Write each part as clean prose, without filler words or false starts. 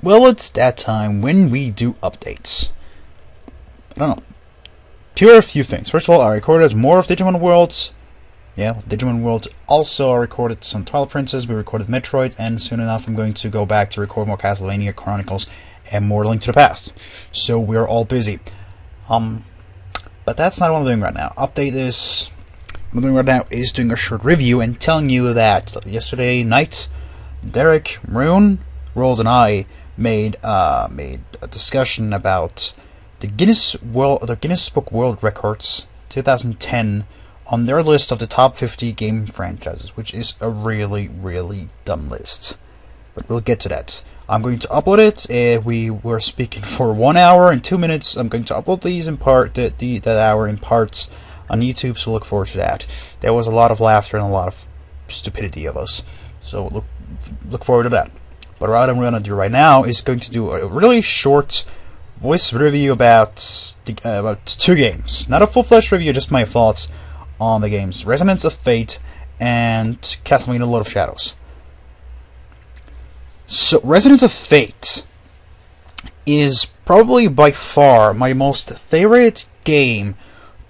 Well, it's that time when we do updates. I don't know. Here are a few things. First of all, I recorded more of Digimon Worlds. Yeah, Digimon Worlds. Also, I recorded some Twilight Princess, we recorded Metroid, and soon enough I'm going to go back to record more Castlevania Chronicles and more Link to the Past. So we're all busy. But that's not what I'm doing right now. What I'm doing right now is doing a short review and telling you that yesterday night, Derek, Maroon, Rolls, and I made a discussion about the Guinness Book World Records 2010 on their list of the top 50 game franchises, which is a really, really dumb list. But we'll get to that. I'm going to upload it. We were speaking for 1 hour and 2 minutes. I'm going to upload these in part, that hour in parts on YouTube, so look forward to that. There was a lot of laughter and a lot of stupidity of us, so look forward to that. But what I'm going to do right now is going to do a really short voice review about two games. Not a full-fledged review, just my thoughts on the games. Resonance of Fate and Castlevania Lord of Shadows. So, Resonance of Fate is probably by far my most favorite game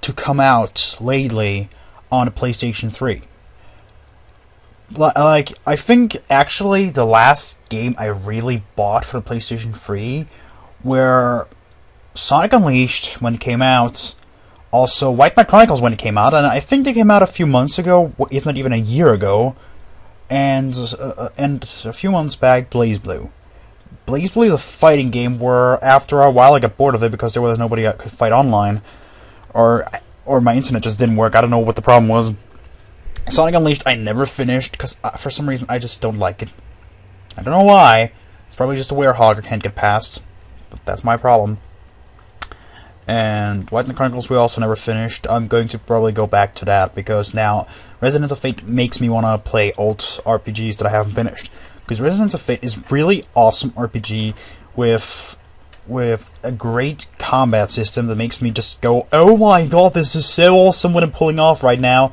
to come out lately on a PlayStation 3. Like, I think actually the last game I really bought for the PlayStation 3 were Sonic Unleashed when it came out, also White Knight Chronicles when it came out, and I think they came out a few months ago, if not even a year ago, and a few months back, BlazBlue. BlazBlue is a fighting game where after a while I got bored of it because there was nobody I could fight online, or my internet just didn't work. I don't know what the problem was. Sonic Unleashed I never finished because for some reason I just don't like it. I don't know why. It's probably just a werehog I can't get past, but that's my problem. And White Knight Chronicles we also never finished. I'm going to probably go back to that because now Resonance of Fate makes me want to play old RPGs that I haven't finished. Because Resonance of Fate is really awesome RPG with a great combat system that makes me just go, oh my god, this is so awesome what I'm pulling off right now.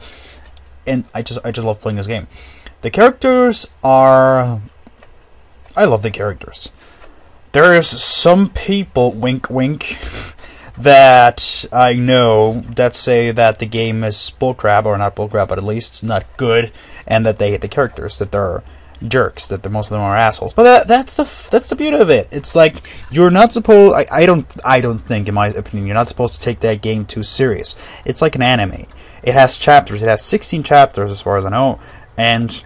And I just love playing this game. The characters are... I love the characters. There's some people, wink wink, that I know that say that the game is bullcrap, or not bullcrap, but at least not good, and that they hate the characters, that they're jerks, that most of them are assholes. But that's the beauty of it. It's like you're not supposed. I don't think, in my opinion, you're not supposed to take that game too serious. It's like an anime. It has chapters. It has 16 chapters, as far as I know, and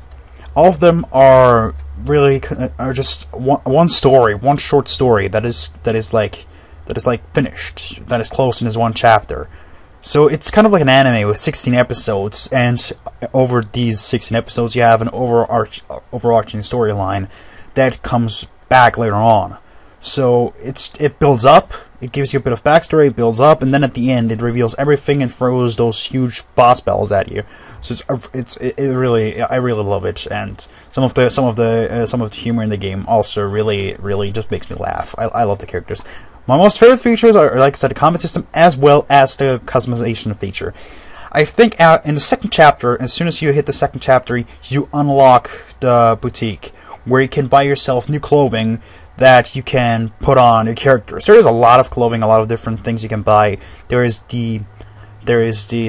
all of them are really just one story, one short story that is like finished, that is closed in this one chapter. So it's kind of like an anime with 16 episodes, and over these 16 episodes you have an overarching storyline that comes back later on. So it builds up, it gives you a bit of backstory, it builds up, and then at the end it reveals everything and throws those huge boss battles at you. So I really love it, and some of the humor in the game also really just makes me laugh. I love the characters. My most favorite features are, like I said, the combat system as well as the customization feature. I think in the second chapter, as soon as you hit the second chapter, you unlock the boutique, where you can buy yourself new clothing that you can put on your characters. There is a lot of clothing, a lot of different things you can buy. There is the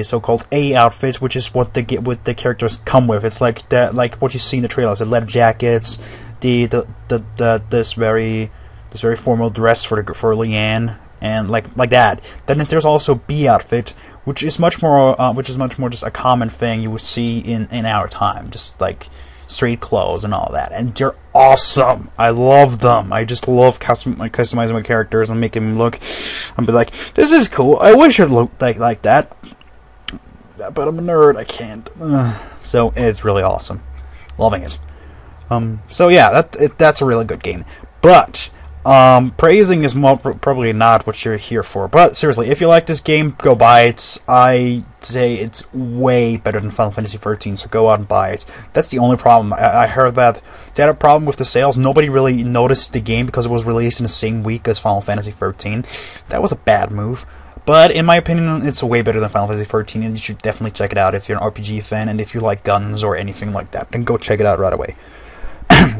so-called A outfit, which is what the characters come with. It's like what you see in the trailers: the leather jackets, this very formal dress for Leanne, and like that. Then there's also B outfit, which is much more just a common thing you would see in our time, just like street clothes and all that, and they're awesome. I love them. I just love customizing my characters and making them look. I'll be like, this is cool. I wish it looked like that, but I'm a nerd. I can't. So it's really awesome. Loving it. So yeah, that's a really good game. But praising is probably not what you're here for. But seriously, if you like this game, go buy it. I say it's way better than Final Fantasy XIII, so go out and buy it. That's the only problem. I heard that they had a problem with the sales. Nobody really noticed the game because it was released in the same week as Final Fantasy XIII. That was a bad move. But in my opinion, it's way better than Final Fantasy XIII, and you should definitely check it out if you're an RPG fan and if you like guns or anything like that. Then go check it out right away.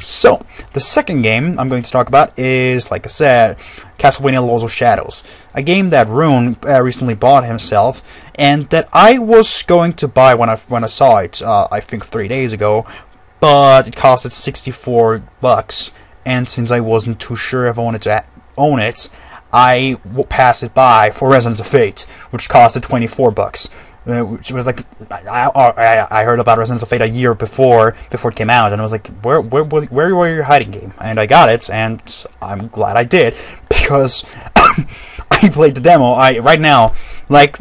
So, the second game I'm going to talk about is, like I said, Castlevania Lords of Shadows. A game that Rune recently bought himself, and that I was going to buy when I saw it, I think 3 days ago, but it costed $64, and since I wasn't too sure if I wanted to own it, I passed it by for Resonance of Fate, which costed $24. Which was like, I heard about Resonance of Fate a year before it came out, and I was like, where were your hiding game? And I got it, and I'm glad I did, because I played the demo. Right now, like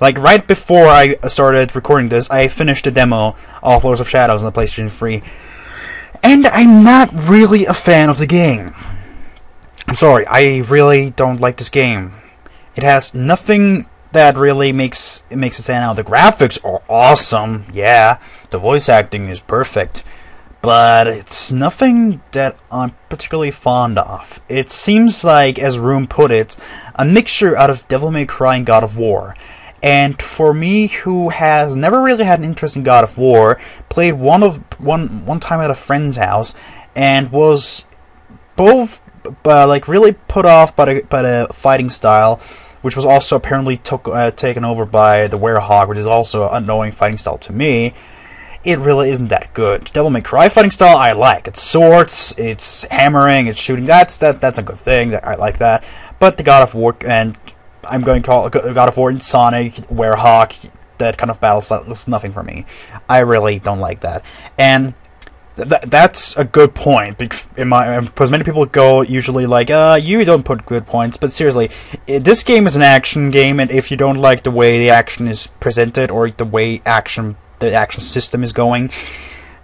right before I started recording this, I finished the demo of Lords of Shadows on the PlayStation 3, and I'm not really a fan of the game. I'm sorry, I really don't like this game. It has nothing that really makes it stand out. The graphics are awesome, yeah. The voice acting is perfect, but it's nothing that I'm particularly fond of. It seems like, as Rune put it, a mixture out of Devil May Cry and God of War. And for me, who has never really had an interest in God of War, played one time at a friend's house, and was both like really put off by the fighting style, which was also apparently taken over by the Werehog, which is also an annoying fighting style to me. It really isn't that good. Devil May Cry fighting style I like. It's swords, it's hammering, it's shooting. That's a good thing. I like that. But the God of War, and I'm going to call it God of War and Sonic, Werehog, that kind of battle style is nothing for me. I really don't like that. And that's a good point, because many people go usually like, you don't put good points, but seriously, this game is an action game, and if you don't like the way the action is presented, or the way the action system is going,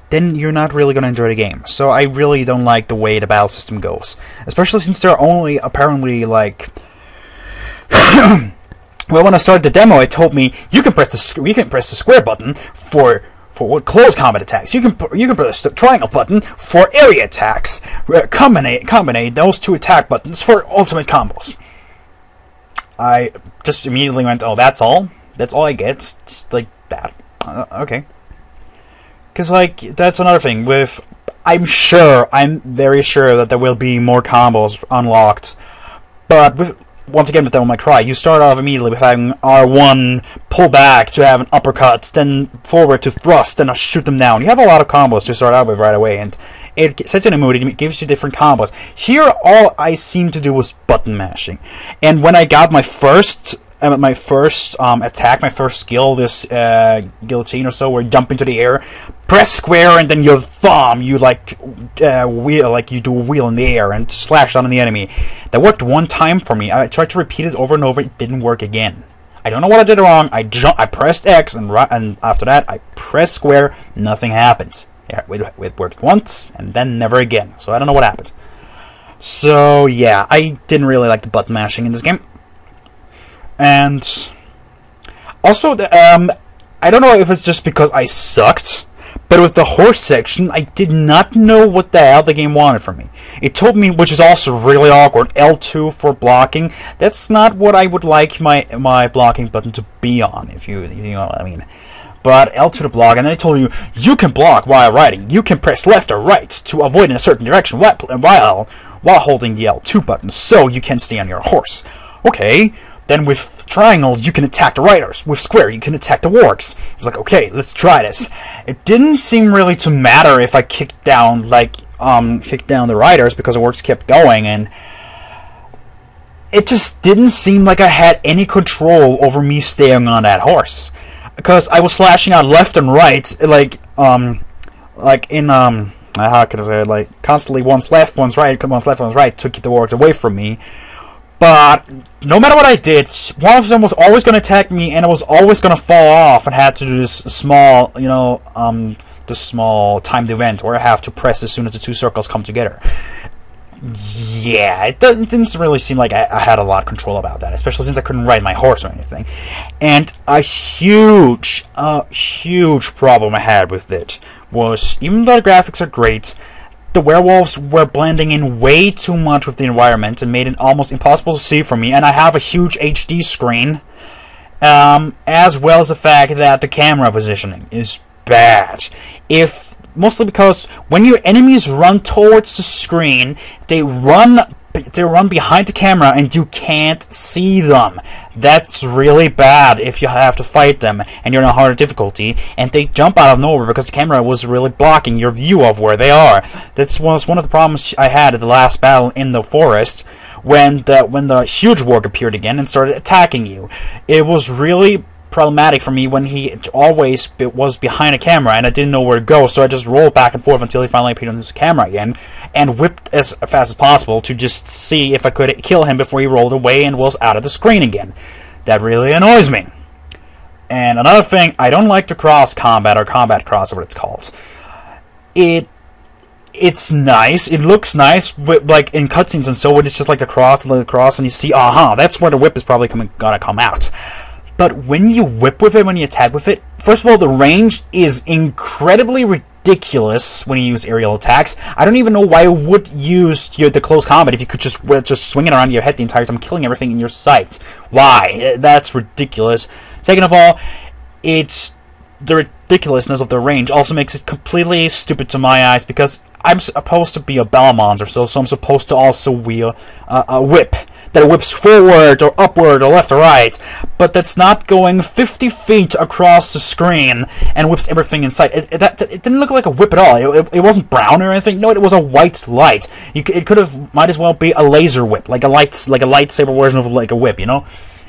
then you're not really going to enjoy the game. So I really don't like the way the battle system goes, especially since there are only, apparently, like... Well, when I started the demo, it told me, you can press the square button for close combat attacks. You can press the triangle button for area attacks. Combine those two attack buttons for ultimate combos. I just immediately went, oh, that's all? That's all I get? Just like that. Okay. Because, like, that's another thing. I'm very sure that there will be more combos unlocked. But once again, with Devil May Cry, you start off immediately with having R1 pull back to have an uppercut, then forward to thrust, then shoot them down. You have a lot of combos to start out with right away, and it sets you in a mood. It gives you different combos. Here, all I seemed to do was button mashing, and when I got my first attack, my first skill, this guillotine or so, where you jump into the air, press square, and then your thumb, you wheel, like you do a wheel in the air and slash on the enemy. That worked one time for me. I tried to repeat it over and over. It didn't work again. I don't know what I did wrong. I pressed X, and after that, I pressed square. Nothing happened. Yeah, it worked once, and then never again. So I don't know what happened. So yeah, I didn't really like the button mashing in this game. And also, I don't know if it's just because I sucked, but with the horse section, I did not know what the hell the game wanted from me. It told me, which is also really awkward, L2 for blocking. That's not what I would like my blocking button to be on, if you know what I mean. But L2 to block, and then it told you can block while riding. You can press left or right to avoid in a certain direction while holding the L2 button, so you can stay on your horse. Okay. Then with triangle, you can attack the riders. With square, you can attack the wargs. I was like, okay, let's try this. It didn't seem really to matter if I kicked down the riders, because the wargs kept going, and it just didn't seem like I had any control over me staying on that horse. Because I was slashing out left and right, how can I say it, like, constantly one's left, one's right, to keep the wargs away from me. But no matter what I did, one of them was always going to attack me, and it was always going to fall off, and had to do this small, this small timed event where I have to press as soon as the two circles come together. Yeah, it didn't really seem like I had a lot of control about that, especially since I couldn't ride my horse or anything. And a huge problem I had with it was, even though the graphics are great, the werewolves were blending in way too much with the environment and made it almost impossible to see for me, and I have a huge HD screen, as well as the fact that the camera positioning is bad. If mostly because when your enemies run towards the screen, they run behind the camera and you can't see them. That's really bad if you have to fight them and you're in a harder difficulty, and they jump out of nowhere because the camera was really blocking your view of where they are. That was one of the problems I had at the last battle in the forest, when the huge warg appeared again and started attacking you. It was really problematic for me when he always was behind a camera and I didn't know where to go, so I just rolled back and forth until he finally appeared on the camera again, and whipped as fast as possible to just see if I could kill him before he rolled away and was out of the screen again. That really annoys me. And another thing, I don't like the cross combat, or combat cross, or what it's called. It's nice, it looks nice, like in cutscenes and so, it's just like the cross, and you see, that's where the whip is probably gonna come out. But when you whip with it, when you attack with it, first of all, the range is incredibly ridiculous when you use aerial attacks. I don't even know why you would use the close combat if you could just swing it around your head the entire time, killing everything in your sight. Why? That's ridiculous. Second of all, the ridiculousness of the range also makes it completely stupid to my eyes, because I'm supposed to be a Belmont or so I'm supposed to also wield a whip that whips forward or upward or left or right, but that's not going 50 feet across the screen and whips everything in sight. It didn't look like a whip at all. It wasn't brown or anything. No, it was a white light. It might as well be a laser whip, like a lightsaber version of like a whip. You know,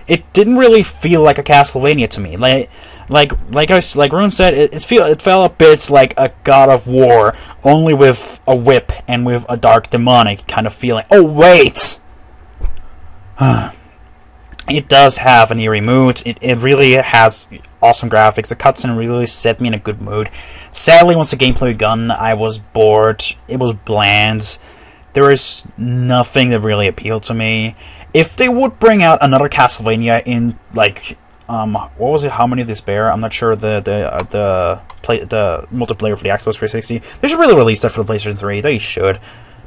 it didn't really feel like a Castlevania to me. Like Rune said, it felt a bit like a God of War, only with a whip and with a dark demonic kind of feeling. Oh wait. It does have an eerie mood. It really has awesome graphics. The cutscene really set me in a good mood. Sadly, once the gameplay begun, I was bored. It was bland. There was nothing that really appealed to me. If they would bring out another Castlevania in, like, what was it? How many of this bear? I'm not sure. The multiplayer for the Xbox 360. They should really release that for the PlayStation 3. They should,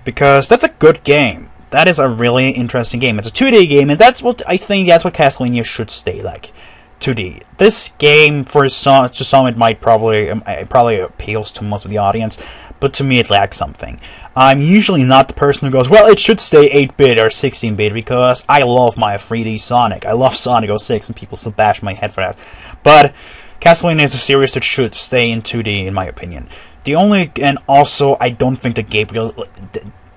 because that's a good game. That is a really interesting game. It's a 2D game, and that's what Castlevania should stay like. 2D. This game, to some, it might probably appeals to most of the audience, but to me it lacks something. I'm usually not the person who goes, well, it should stay 8-bit or 16-bit, because I love my 3D Sonic. I love Sonic 06, and people still bash my head for that. But Castlevania is a series that should stay in 2D, in my opinion. And also, I don't think that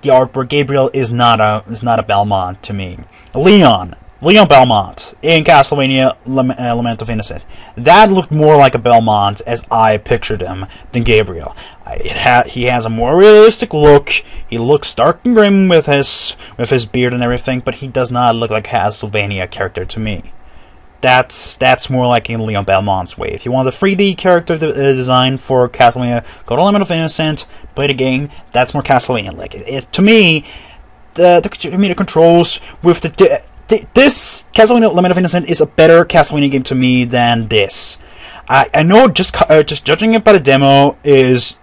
the artwork, Gabriel is not a Belmont to me. Leon Belmont in Castlevania Lament of Innocence. That looked more like a Belmont as I pictured him than Gabriel. He has a more realistic look. He looks dark and grim with his beard and everything, but he does not look like a Castlevania character to me. That's more like in Leon Belmont's way. If you want a 3D character design for Castlevania, go to Lament of Innocence, play the game. That's more Castlevania-like. To me, the controls with this Castlevania Lament of Innocence is a better Castlevania game to me than this. I know just judging it by the demo is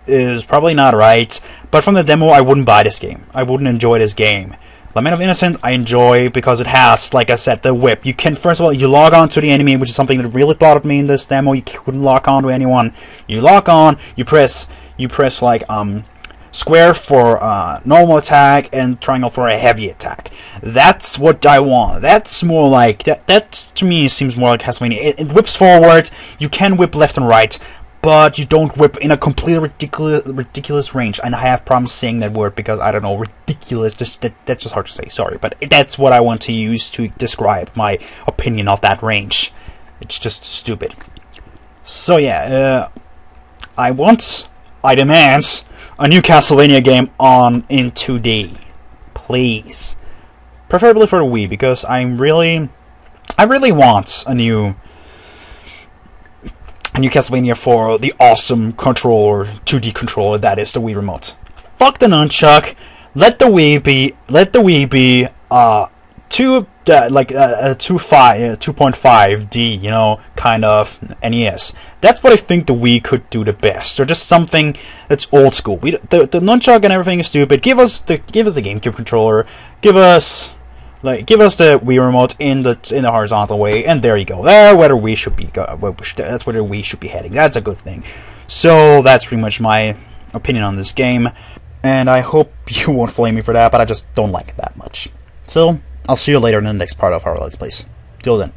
probably not right, but from the demo I wouldn't buy this game. I wouldn't enjoy this game. Lament of Innocence I enjoy because it has, like I said, the whip. You can, first of all, you log on to the enemy, which is something that really bothered me in this demo. You couldn't lock on to anyone. You lock on, you press like square for normal attack and triangle for a heavy attack. That's what I want. That's more like that to me seems more like Castlevania. It whips forward. You can whip left and right, but you don't whip in a completely ridiculous range. And I have problems saying that word because, I don't know, ridiculous, that's just hard to say, sorry. But that's what I want to use to describe my opinion of that range. It's just stupid. So yeah, I demand a new Castlevania game in 2D. Please. Preferably for the Wii, because I really want a new Castlevania for the awesome controller, 2D controller that is the Wii remote. Fuck the nunchuck. Let the Wii be 2.5D, you know, kind of NES. That's what I think the Wii could do the best, or just something that's old school. The nunchuck and everything is stupid. Give us the GameCube controller. Give us the Wii remote in the horizontal way, and there you go. That's where we should be heading. That's a good thing. So that's pretty much my opinion on this game, and I hope you won't flame me for that, but I just don't like it that much. So, I'll see you later in the next part of our Let's Plays. Till then.